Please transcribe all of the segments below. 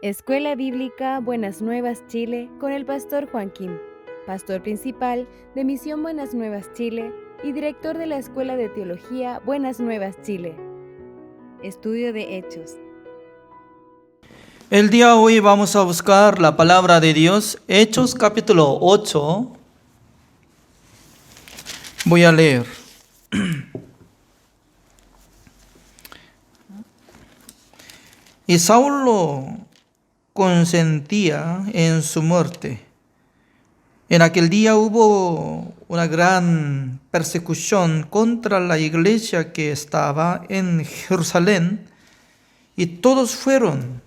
Escuela Bíblica Buenas Nuevas Chile con el pastor Juan Kim, pastor principal de Misión Buenas Nuevas Chile y director de la Escuela de Teología Buenas Nuevas Chile. Estudio de Hechos. El día de hoy vamos a buscar la palabra de Dios, Hechos capítulo 8. Voy a leer. Y Saulo consentía en su muerte. En aquel día hubo una gran persecución contra la iglesia que estaba en Jerusalén, y todos fueron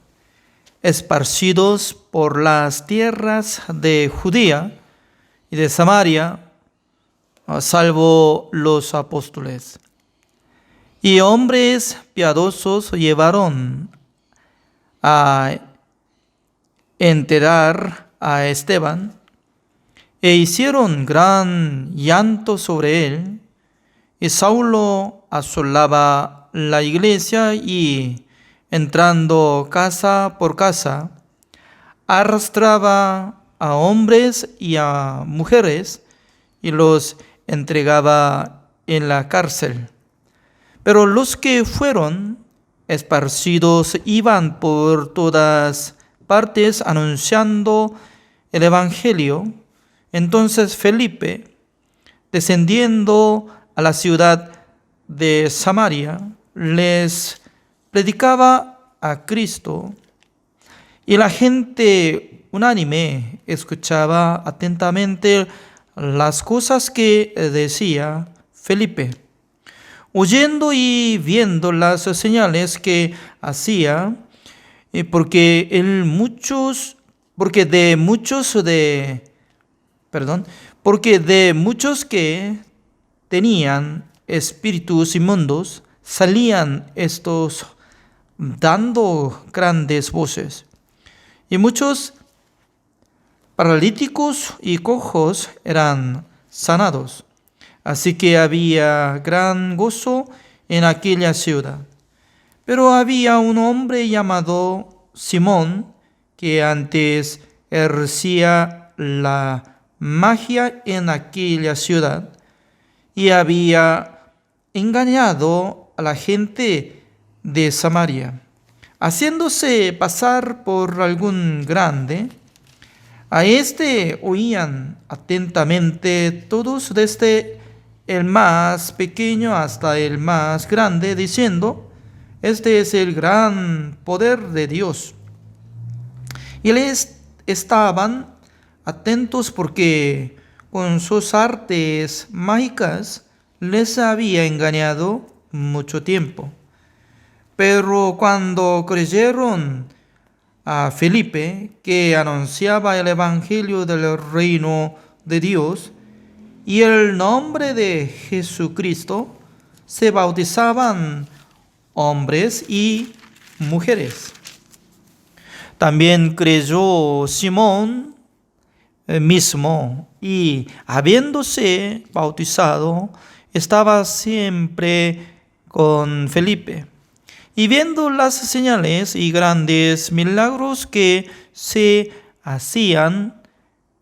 esparcidos por las tierras de Judea y de Samaria, salvo los apóstoles. Y hombres piadosos llevaron a enterrar a Esteban, e hicieron gran llanto sobre él. Y Saulo asolaba la iglesia y, entrando casa por casa, arrastraba a hombres y a mujeres y los entregaba en la cárcel. Pero los que fueron esparcidos iban por todas partes anunciando el evangelio. Entonces Felipe, descendiendo a la ciudad de Samaria, les predicaba a Cristo, y la gente unánime escuchaba atentamente las cosas que decía Felipe. Oyendo y viendo las señales que hacía, porque de muchos que tenían espíritus inmundos, salían estos dando grandes voces. Y muchos paralíticos y cojos eran sanados. Así que había gran gozo en aquella ciudad. Pero había un hombre llamado Simón, que antes ejercía la magia en aquella ciudad, y había engañado a la gente de Samaria, haciéndose pasar por algún grande. A este oían atentamente todos, desde el más pequeño hasta el más grande, diciendo: este es el gran poder de Dios. Y les estaban atentos porque con sus artes mágicas les había engañado mucho tiempo. Pero cuando creyeron a Felipe, que anunciaba el evangelio del reino de Dios y el nombre de Jesucristo, se bautizaban hombres y mujeres. También creyó Simón mismo, y habiéndose bautizado, estaba siempre con Felipe. Y viendo las señales y grandes milagros que se hacían,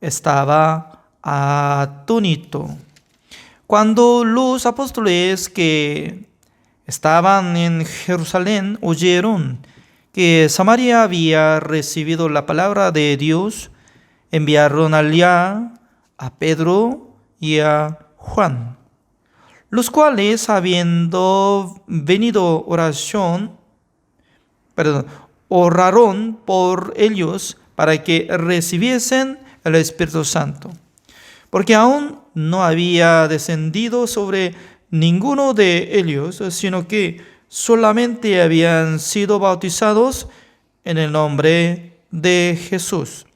estaba atónito. Cuando los apóstoles que estaban en Jerusalén oyeron que Samaria había recibido la palabra de Dios, enviaron allá a Pedro y a Juan, los cuales, habiendo venido oraron por ellos para que recibiesen el Espíritu Santo, porque aún no había descendido sobre ninguno de ellos, sino que solamente habían sido bautizados en el nombre de Jesús.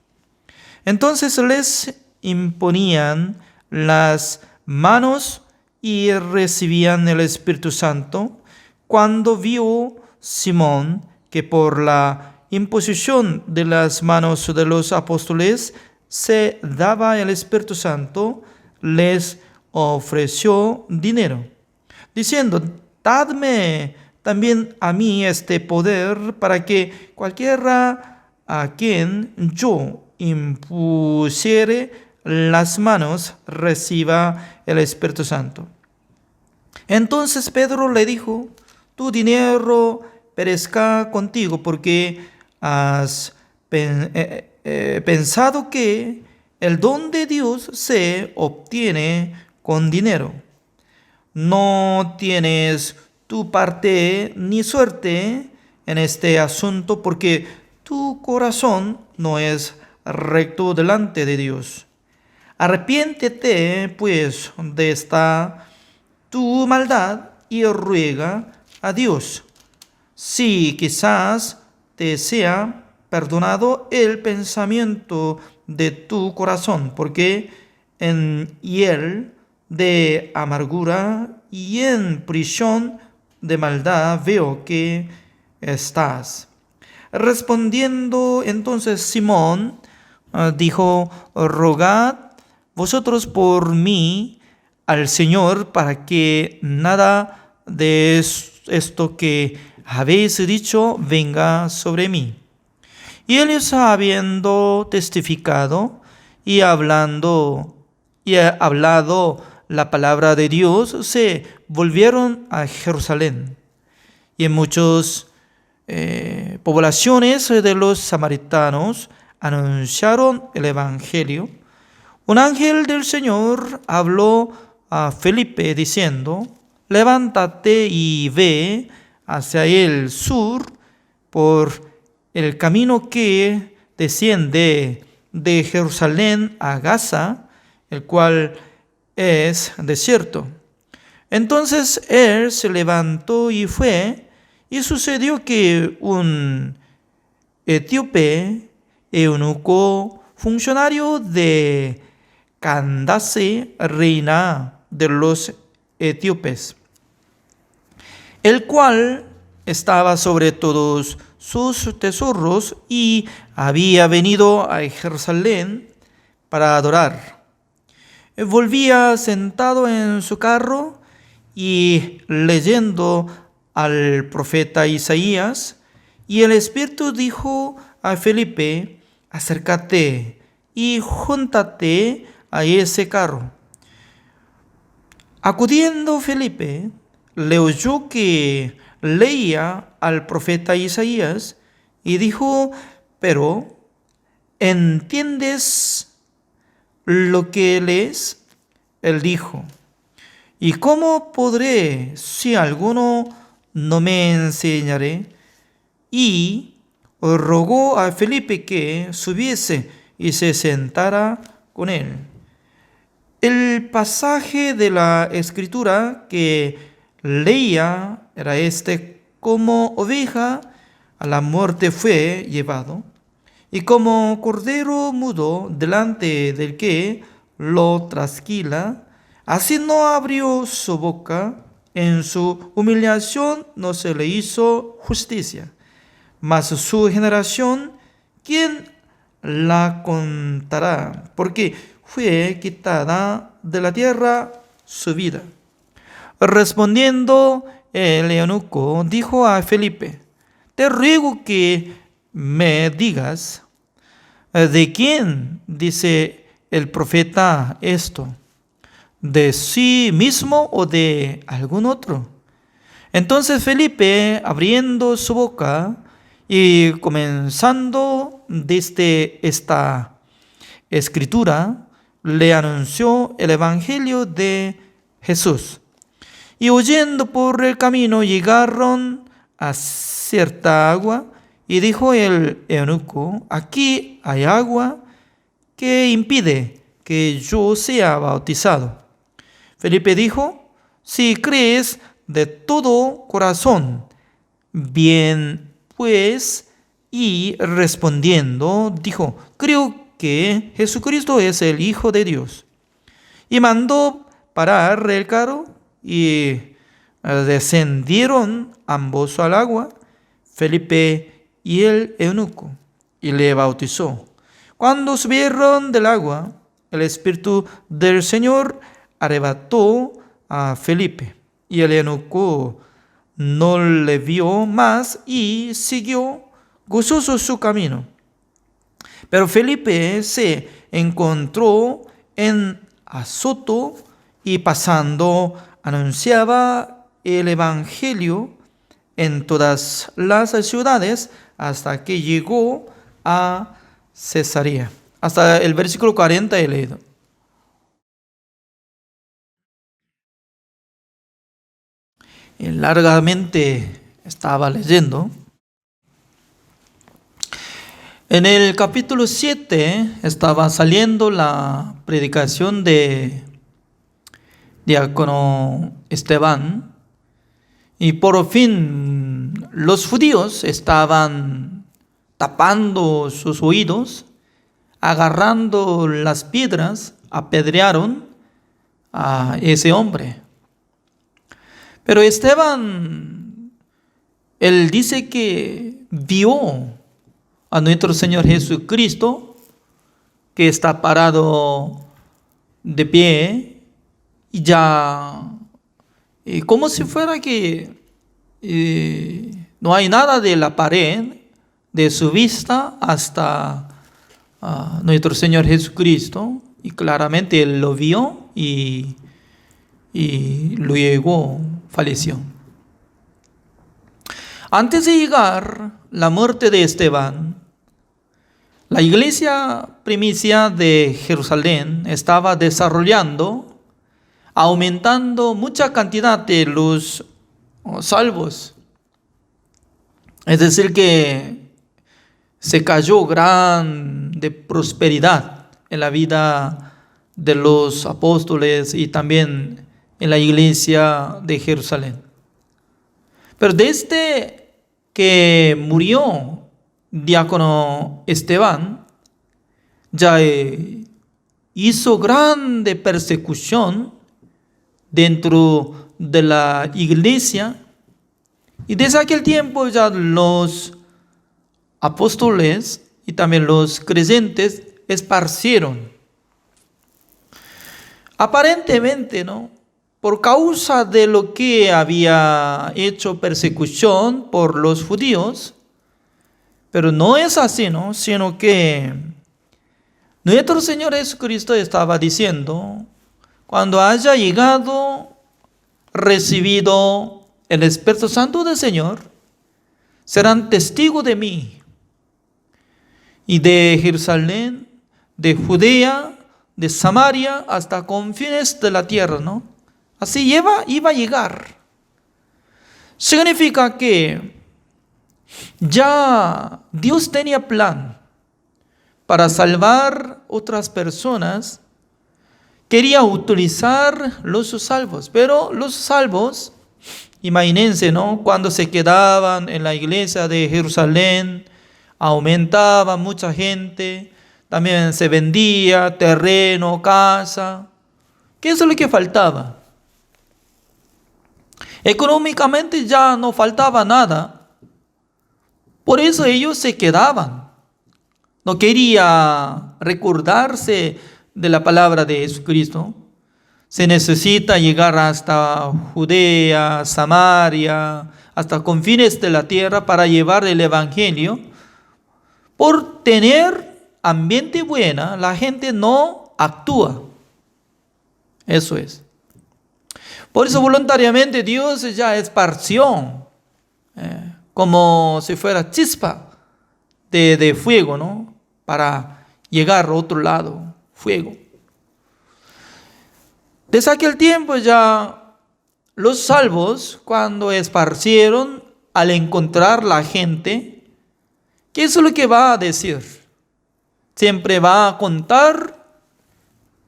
Entonces les imponían las manos y recibían el Espíritu Santo. Cuando vio Simón que por la imposición de las manos de los apóstoles se daba el Espíritu Santo, les ofreció dinero, diciendo: dadme también a mí este poder, para que cualquiera a quien yo impusiere las manos reciba el Espíritu Santo. Entonces Pedro le dijo: tu dinero perezca contigo, porque has pensado que el don de Dios se obtiene con dinero. No tienes tu parte ni suerte en este asunto, porque tu corazón no es recto delante de Dios. Arrepiéntete pues de esta tu maldad y ruega a Dios, si quizás te sea perdonado el pensamiento de tu corazón, porque en hiel de amargura y en prisión de maldad veo que estás. Respondiendo entonces Simón, dijo: rogad vosotros por mí al Señor, para que nada de esto que habéis dicho venga sobre mí. Y ellos, habiendo testificado y hablado la palabra de Dios, se volvieron a Jerusalén. Y en muchas poblaciones de los samaritanos anunciaron el Evangelio. Un ángel del Señor habló a Felipe diciendo: levántate y ve hacia el sur por el camino que desciende de Jerusalén a Gaza, el cual es desierto. Entonces él se levantó y fue, y sucedió que un etíope, eunuco, funcionario de Candace, reina de los etíopes, el cual estaba sobre todos sus tesoros y había venido a Jerusalén para adorar, volvía sentado en su carro y leyendo al profeta Isaías, y el Espíritu dijo a Felipe: acércate y júntate a ese carro. Acudiendo Felipe, le oyó que leía al profeta Isaías y dijo: pero ¿entiendes lo que lees? Él dijo: ¿y cómo podré si alguno no me enseñare? Y rogó a Felipe que subiese y se sentara con él. El pasaje de la Escritura que leía era este: como oveja a la muerte fue llevado, y como cordero mudo delante del que lo trasquila, así no abrió su boca. En su humillación no se le hizo justicia. Mas su generación, ¿quién la contará? Porque fue quitada de la tierra su vida. Respondiendo el eunuco, dijo a Felipe: te ruego que me digas, ¿de quién dice el profeta esto? ¿De sí mismo o de algún otro? Entonces Felipe, abriendo su boca y comenzando desde esta escritura, le anunció el Evangelio de Jesús. Y huyendo por el camino llegaron a cierta agua, y dijo el eunuco: aquí hay agua, ¿qué impide que yo sea bautizado? Felipe dijo: si crees de todo corazón, bien pues. Y respondiendo dijo: creo que Jesucristo es el Hijo de Dios. Y mandó parar el carro, y descendieron ambos al agua, Felipe y el eunuco, y le bautizó. Cuando subieron del agua, el Espíritu del Señor arrebató a Felipe, y el eunuco no le vio más y siguió gozoso su camino. Pero Felipe se encontró en Azoto y pasando anunciaba el evangelio en todas las ciudades hasta que llegó a Cesarea. Hasta el versículo 40 he leído. Y largamente estaba leyendo. En el capítulo 7 estaba saliendo la predicación de diácono Esteban y por fin los judíos estaban tapando sus oídos, agarrando las piedras, apedrearon a ese hombre. Pero Esteban, él dice que vio a nuestro Señor Jesucristo, que está parado de pie, y ya, como si fuera que no hay nada de la pared, de su vista hasta nuestro Señor Jesucristo, y claramente él lo vio y luego falleció. Antes de llegar la muerte de Esteban, la iglesia primicia de Jerusalén estaba desarrollando, aumentando mucha cantidad de los salvos. Es decir, que se cayó grande prosperidad en la vida de los apóstoles y también en la iglesia de Jerusalén. Pero desde que murió diácono Esteban, ya hizo grande persecución dentro de la iglesia, y desde aquel tiempo ya los apóstoles y también los creyentes esparcieron. Aparentemente, ¿no?, por causa de lo que había hecho persecución por los judíos, pero no es así, ¿no?, sino que nuestro Señor Jesucristo estaba diciendo: cuando haya llegado, recibido el Espíritu Santo del Señor, serán testigos de mí, y de Jerusalén, de Judea, de Samaria, hasta confines de la tierra, ¿no? Así iba a llegar. Significa que ya Dios tenía plan para salvar otras personas. Quería utilizar los salvos, pero los salvos, imagínense, ¿no?, cuando se quedaban en la iglesia de Jerusalén, aumentaba mucha gente, también se vendía terreno, casa. ¿Qué es lo que faltaba? Económicamente ya no faltaba nada. Por eso ellos se quedaban. No quería recordarse de la palabra de Jesucristo. Se necesita llegar hasta Judea, Samaria, hasta confines de la tierra para llevar el evangelio. Por tener ambiente buena, la gente no actúa. Eso es. Por eso voluntariamente Dios ya esparció como si fuera chispa de fuego, ¿no?, para llegar a otro lado, fuego. Desde aquel tiempo ya los salvos, cuando esparcieron, al encontrar la gente, ¿qué es lo que va a decir? Siempre va a contar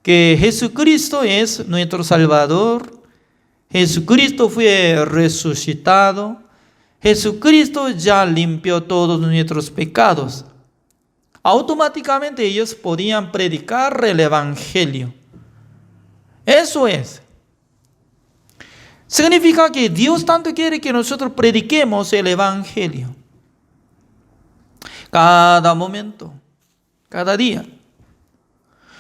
que Jesucristo es nuestro Salvador. Jesucristo fue resucitado. Jesucristo ya limpió todos nuestros pecados. Automáticamente ellos podían predicar el evangelio. Eso es. Significa que Dios tanto quiere que nosotros prediquemos el evangelio. Cada momento, cada día.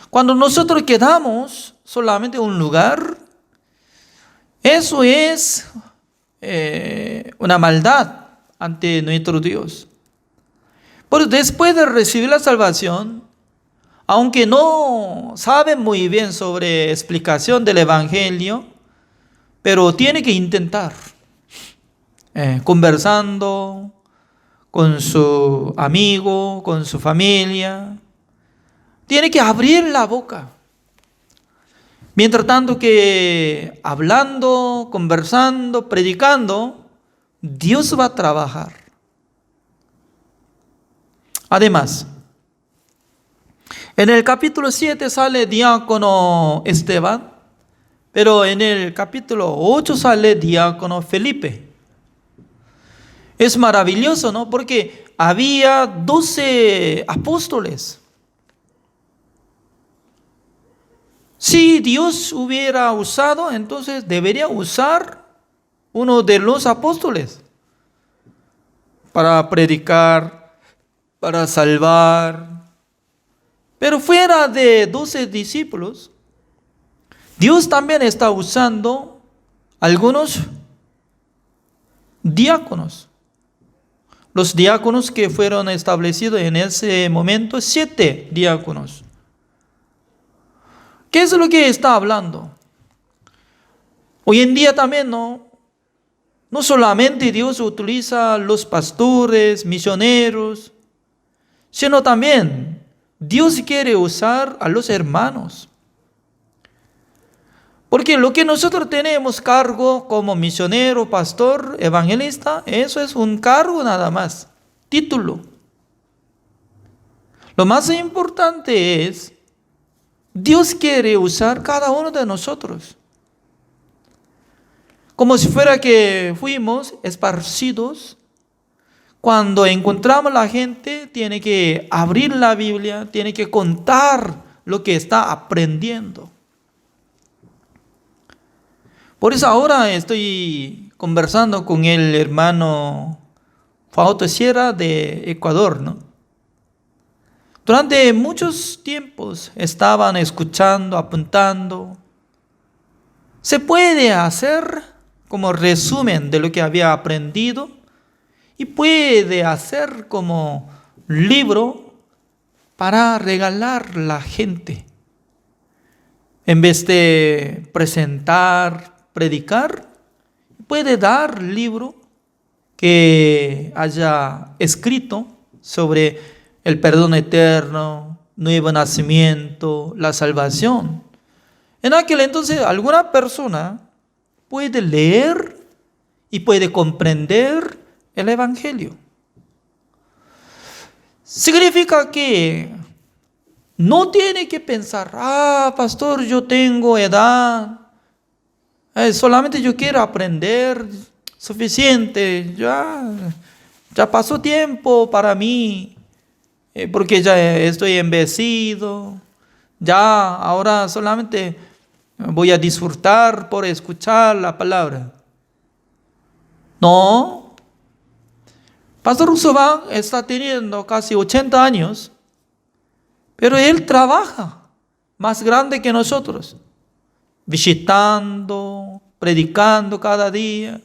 Cuando nosotros quedamos solamente en un lugar, eso es una maldad ante nuestro Dios. Pero después de recibir la salvación, aunque no saben muy bien sobre explicación del Evangelio, pero tiene que intentar, conversando con su amigo, con su familia, tiene que abrir la boca. Mientras tanto que hablando, conversando, predicando, Dios va a trabajar. Además, en el capítulo 7 sale diácono Esteban, pero en el capítulo 8 sale diácono Felipe. Es maravilloso, ¿no? Porque había 12 apóstoles. Si Dios hubiera usado, entonces debería usar uno de los apóstoles para predicar, para salvar. Pero fuera de 12 discípulos, Dios también está usando algunos diáconos. Los diáconos que fueron establecidos en ese momento, 7 diáconos. ¿Qué es lo que está hablando? Hoy en día también no solamente Dios utiliza los pastores, misioneros, sino también Dios quiere usar a los hermanos. Porque lo que nosotros tenemos cargo como misionero, pastor, evangelista, eso es un cargo nada más, título. Lo más importante es, Dios quiere usar cada uno de nosotros. Como si fuera que fuimos esparcidos. Cuando encontramos a la gente, tiene que abrir la Biblia, tiene que contar lo que está aprendiendo. Por eso ahora estoy conversando con el hermano Fausto Sierra de Ecuador, ¿no? Durante muchos tiempos estaban escuchando, apuntando. Se puede hacer como resumen de lo que había aprendido y puede hacer como libro para regalar a la gente. En vez de presentar, predicar, puede dar libro que haya escrito sobre el perdón eterno, nuevo nacimiento, la salvación. En aquel entonces alguna persona puede leer y puede comprender el Evangelio. Significa que no tiene que pensar, pastor, yo tengo edad, solamente yo quiero aprender, suficiente, ya pasó tiempo para mí, porque ya estoy envejecido, ya ahora solamente voy a disfrutar por escuchar la palabra. No, Pastor Usoban está teniendo casi 80 años, pero él trabaja más grande que nosotros, visitando, predicando cada día.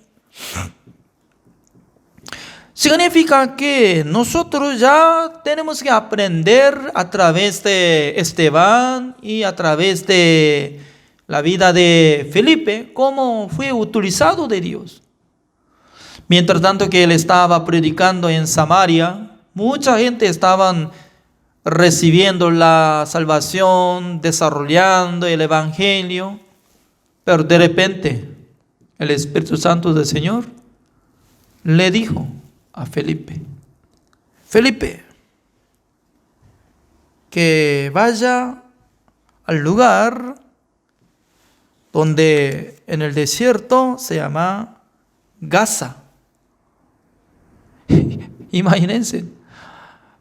Significa que nosotros ya tenemos que aprender a través de Esteban y a través de la vida de Felipe cómo fue utilizado de Dios. Mientras tanto que él estaba predicando en Samaria, mucha gente estaba recibiendo la salvación, desarrollando el Evangelio, pero de repente el Espíritu Santo del Señor le dijo a Felipe, que vaya al lugar donde en el desierto se llama Gaza. Imagínense,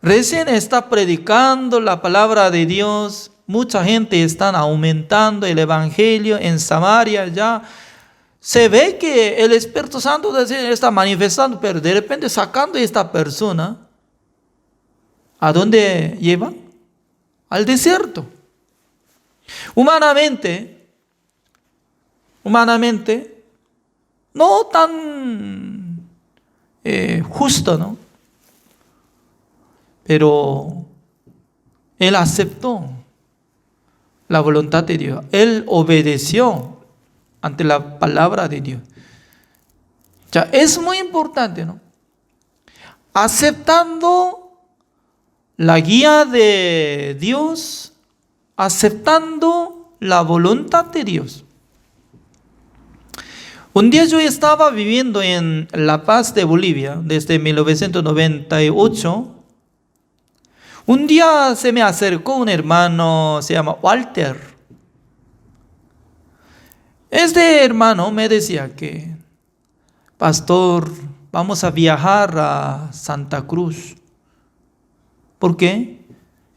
recién está predicando la palabra de Dios, mucha gente está aumentando el Evangelio en Samaria ya. Se ve que el Espíritu Santo está manifestando, pero de repente sacando a esta persona, ¿a dónde lleva? Al desierto. Humanamente, no tan justo, ¿no? Pero él aceptó la voluntad de Dios. Él obedeció ante la palabra de Dios. Ya, es muy importante, ¿no? Aceptando la guía de Dios, aceptando la voluntad de Dios. Un día yo estaba viviendo en La Paz de Bolivia desde 1998. Un día se me acercó un hermano, se llama Walter. Este hermano me decía que, pastor, vamos a viajar a Santa Cruz. ¿Por qué?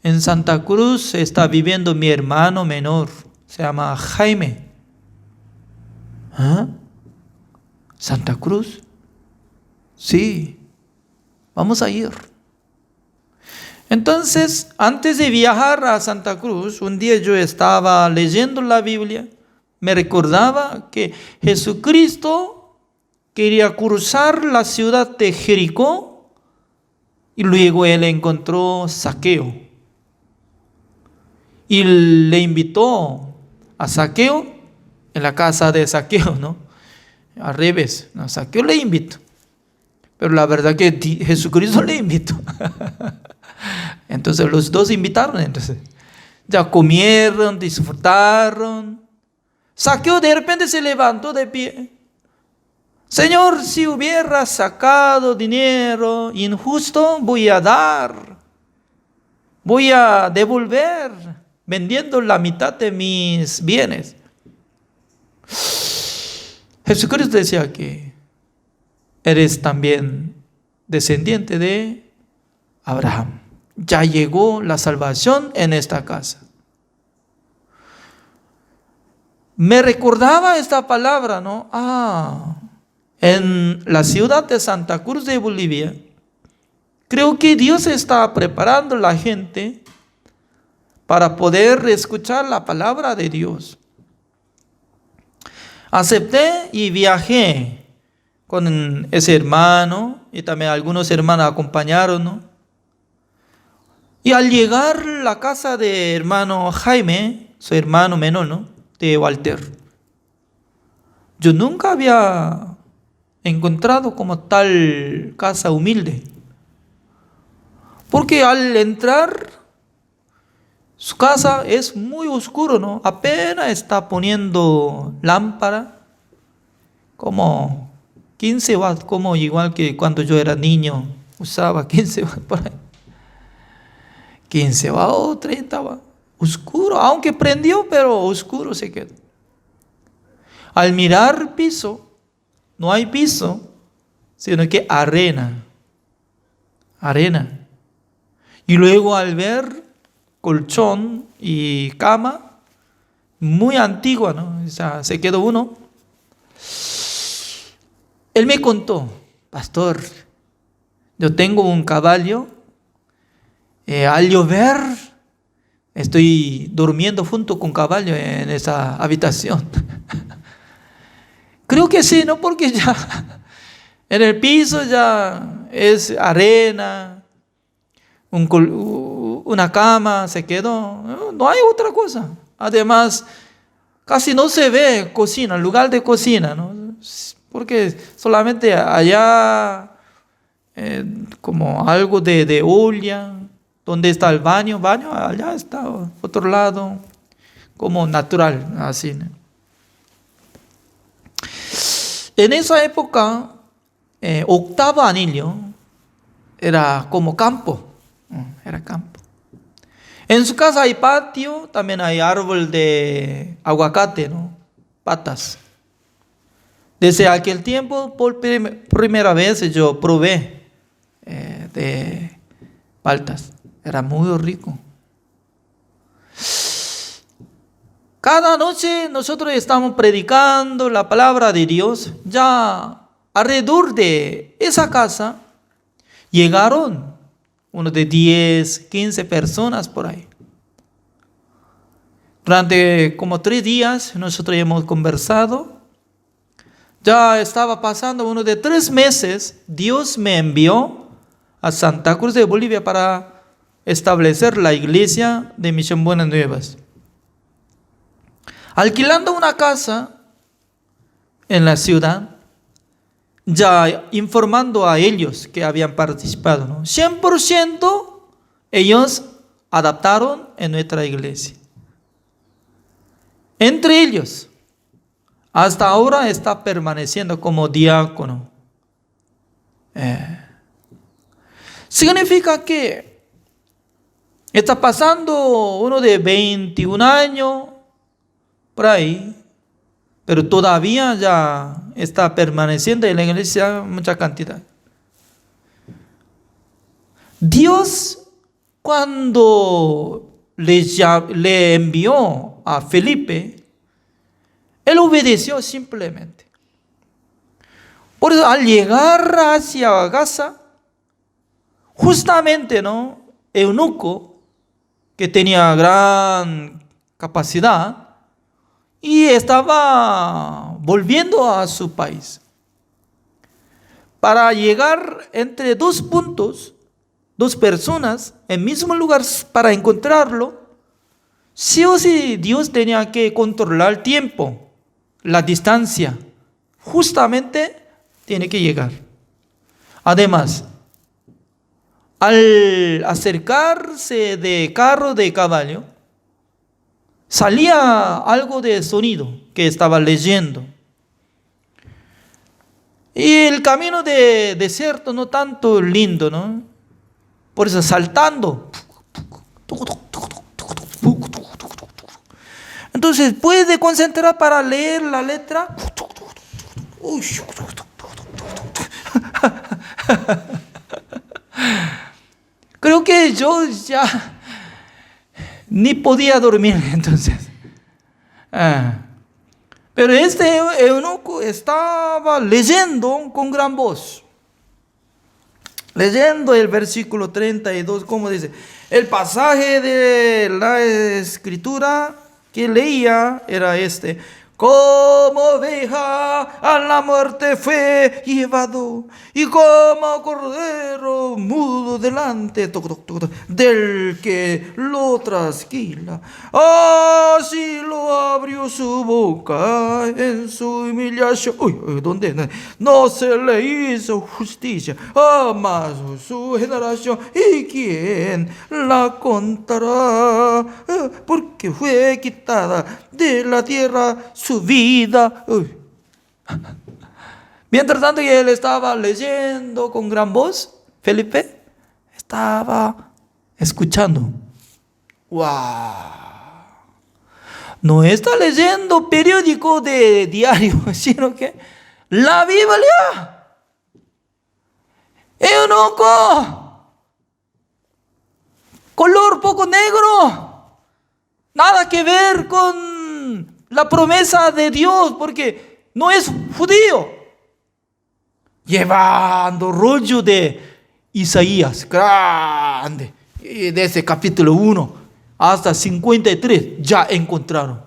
En Santa Cruz está viviendo mi hermano menor, se llama Jaime. ¿Ah? ¿Santa Cruz? Sí, vamos a ir. Entonces, antes de viajar a Santa Cruz, un día yo estaba leyendo la Biblia, me recordaba que Jesucristo quería cruzar la ciudad de Jericó y luego él encontró Zaqueo y le invitó a Zaqueo en la casa de Zaqueo, ¿no? Al revés, no, Zaqueo le invitó, pero la verdad que Jesucristo le invitó. Entonces los dos invitaron, entonces ya comieron, disfrutaron. Zaqueo de repente se levantó de pie. Señor, si hubiera sacado dinero injusto, voy a dar, voy a devolver, vendiendo la mitad de mis bienes. Jesucristo decía que eres también descendiente de Abraham. Ya llegó la salvación en esta casa. Me recordaba esta palabra, ¿no? En la ciudad de Santa Cruz de Bolivia, creo que Dios está preparando a la gente para poder escuchar la palabra de Dios. Acepté y viajé con ese hermano y también algunos hermanos acompañaron, ¿no? Y al llegar a la casa de hermano Jaime, su hermano menor, ¿no? De Walter, yo nunca había encontrado como tal casa humilde. Porque al entrar, su casa es muy oscuro, ¿no? Apenas está poniendo lámpara, como 15 watts, como igual que cuando yo era niño, usaba 15 watts por ahí. 15 watts o 30 watts. Oscuro, aunque prendió, pero oscuro se quedó. Al mirar el piso, no hay piso, sino que arena. Arena. Y luego al ver colchón y cama, muy antigua, ¿no? O sea, se quedó uno. Él me contó, pastor, yo tengo un caballo, al llover estoy durmiendo junto con caballo en esa habitación. Creo que sí, ¿no? Porque ya en el piso ya es arena, una cama se quedó, no hay otra cosa. Además, casi no se ve cocina, lugar de cocina, ¿no? Porque solamente allá como algo de olla, donde está el baño, allá está otro lado, como natural, así, ¿no? En esa época, octavo anillo era como campo, era campo. En su casa hay patio, también hay árbol de aguacate, ¿no? Patas. Desde aquel tiempo, por primera vez yo probé de paltas. Era muy rico. Cada noche nosotros estamos predicando la palabra de Dios. Ya alrededor de esa casa llegaron uno de 10, 15 personas por ahí. Durante como 3 días nosotros hemos conversado. Ya estaba pasando uno de 3 meses. Dios me envió a Santa Cruz de Bolivia para establecer la iglesia de Misión Buenas Nuevas. Alquilando una casa en la ciudad, ya informando a ellos que habían participado, ¿no? 100% ellos adaptaron en nuestra iglesia. Entre ellos, hasta ahora está permaneciendo como diácono. Significa que está pasando uno de 21 años, por ahí, pero todavía ya está permaneciendo en la iglesia mucha cantidad. Dios, cuando le envió a Felipe, él obedeció simplemente. Por eso, al llegar hacia Gaza, justamente, ¿no?, eunuco, que tenía gran capacidad, y estaba volviendo a su país. Para llegar entre dos puntos, dos personas, en el mismo lugar para encontrarlo, sí o sí Dios tenía que controlar el tiempo, la distancia. Justamente tiene que llegar. Además, al acercarse de carro de caballo, salía algo de sonido que estaba leyendo. Y el camino de desierto no tanto lindo, ¿no? Por eso saltando. Entonces puede concentrar para leer la letra. Creo que yo ya ni podía dormir entonces. Pero este eunuco estaba leyendo con gran voz. Leyendo el versículo 32, como dice. El pasaje de la escritura que leía era este: como oveja a la muerte fue llevado, y como cordero mudo delante del que lo trasquila, así lo abrió su boca en su humillación. ¿Dónde? No se le hizo justicia a más su generación, y quién la contará, porque fue quitada de la tierra su vida. Mientras tanto que él estaba leyendo con gran voz, Felipe estaba escuchando. ¡Wow! No está leyendo periódico de diario, sino que la Biblia. Eunuco, color poco negro, nada que ver con la promesa de Dios, porque no es judío. Llevando rollo de Isaías, grande, de ese capítulo 1 hasta 53, ya encontraron.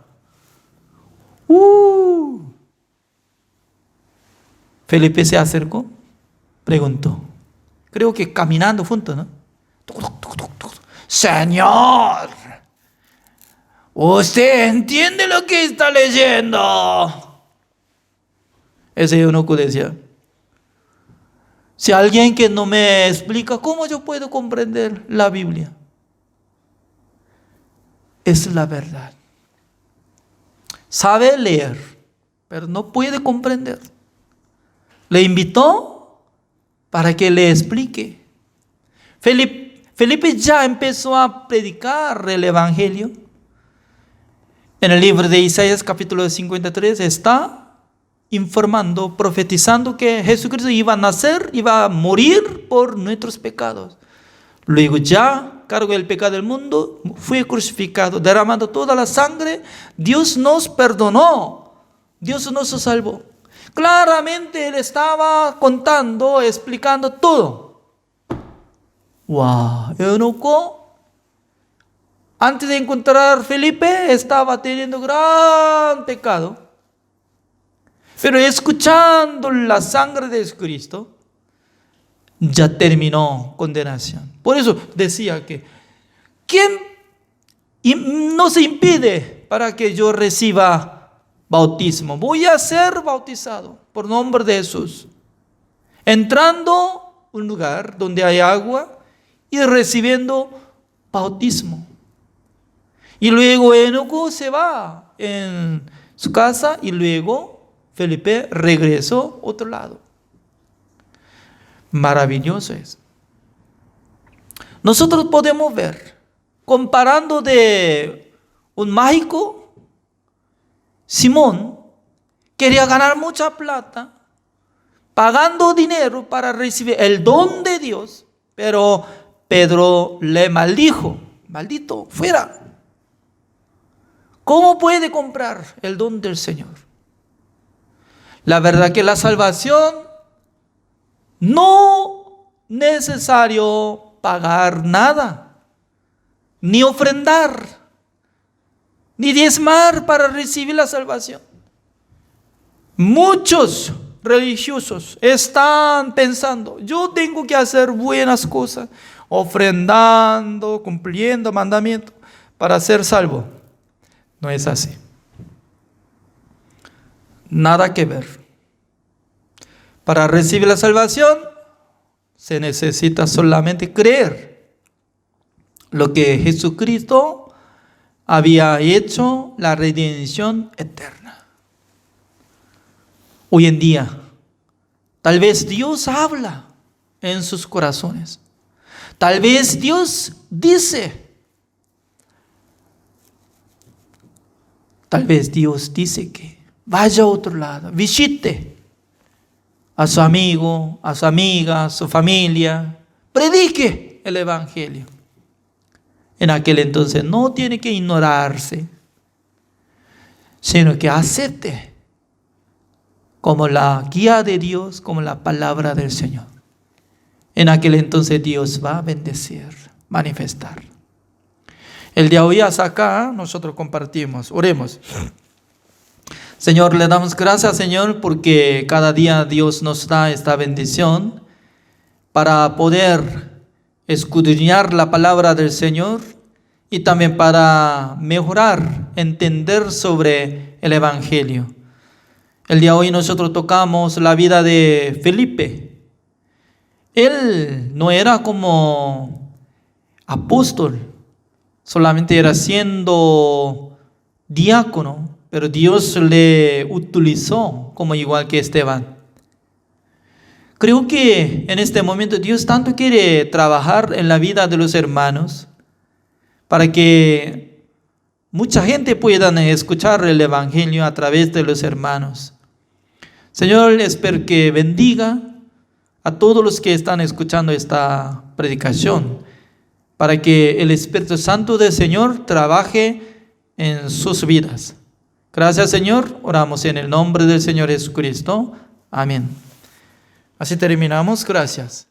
Felipe se acercó, preguntó, creo que caminando juntos, ¿no? Señor, ¿usted entiende lo que está leyendo? Ese eunuco decía: si alguien que no me explica, ¿cómo yo puedo comprender la Biblia? Es la verdad. Sabe leer, pero no puede comprender. Le invitó para que le explique. Felipe ya empezó a predicar el Evangelio. En el libro de Isaías capítulo 53 está informando, profetizando que Jesucristo iba a nacer, iba a morir por nuestros pecados. Luego ya cargó el pecado del mundo, fue crucificado, derramando toda la sangre. Dios nos perdonó, Dios nos salvó. Claramente él estaba contando, explicando todo. ¡Wow! Eunuco, antes de encontrar a Felipe, estaba teniendo gran pecado. Pero escuchando la sangre de Cristo, ya terminó condenación. Por eso decía que ¿quién nos impide para que yo reciba bautismo? Voy a ser bautizado por nombre de Jesús, entrando a un lugar donde hay agua y recibiendo bautismo. Y luego Enoco se va en su casa y luego Felipe regresó a otro lado. Maravilloso es. Nosotros podemos ver, comparando de un mágico, Simón quería ganar mucha plata, pagando dinero para recibir el don de Dios, pero Pedro le maldijo: maldito, fuera. ¿Cómo puede comprar el don del Señor? La verdad que la salvación no es necesario pagar nada, ni ofrendar, ni diezmar para recibir la salvación. Muchos religiosos están pensando: yo tengo que hacer buenas cosas, ofrendando, cumpliendo mandamientos para ser salvo. No es así. Nada que ver. Para recibir la salvación se necesita solamente creer lo que Jesucristo había hecho, la redención eterna. Hoy en día, tal vez Dios habla en sus corazones. Tal vez Dios dice. Tal vez Dios dice que vaya a otro lado, visite a su amigo, a su amiga, a su familia, predique el evangelio. En aquel entonces no tiene que ignorarse, sino que acepte como la guía de Dios, como la palabra del Señor. En aquel entonces Dios va a bendecir, manifestar. El día de hoy hasta acá nosotros compartimos. Oremos. Señor, le damos gracias, Señor, porque cada día Dios nos da esta bendición para poder escudriñar la palabra del Señor y también para mejorar, entender sobre el evangelio. El día de hoy nosotros tocamos la vida de Felipe. Él no era como apóstol, solamente era siendo diácono, pero Dios le utilizó como igual que Esteban. Creo que en este momento Dios tanto quiere trabajar en la vida de los hermanos para que mucha gente pueda escuchar el evangelio a través de los hermanos. Señor, espero que bendiga a todos los que están escuchando esta predicación, para que el Espíritu Santo del Señor trabaje en sus vidas. Gracias, Señor. Oramos en el nombre del Señor Jesucristo. Amén. Así terminamos. Gracias.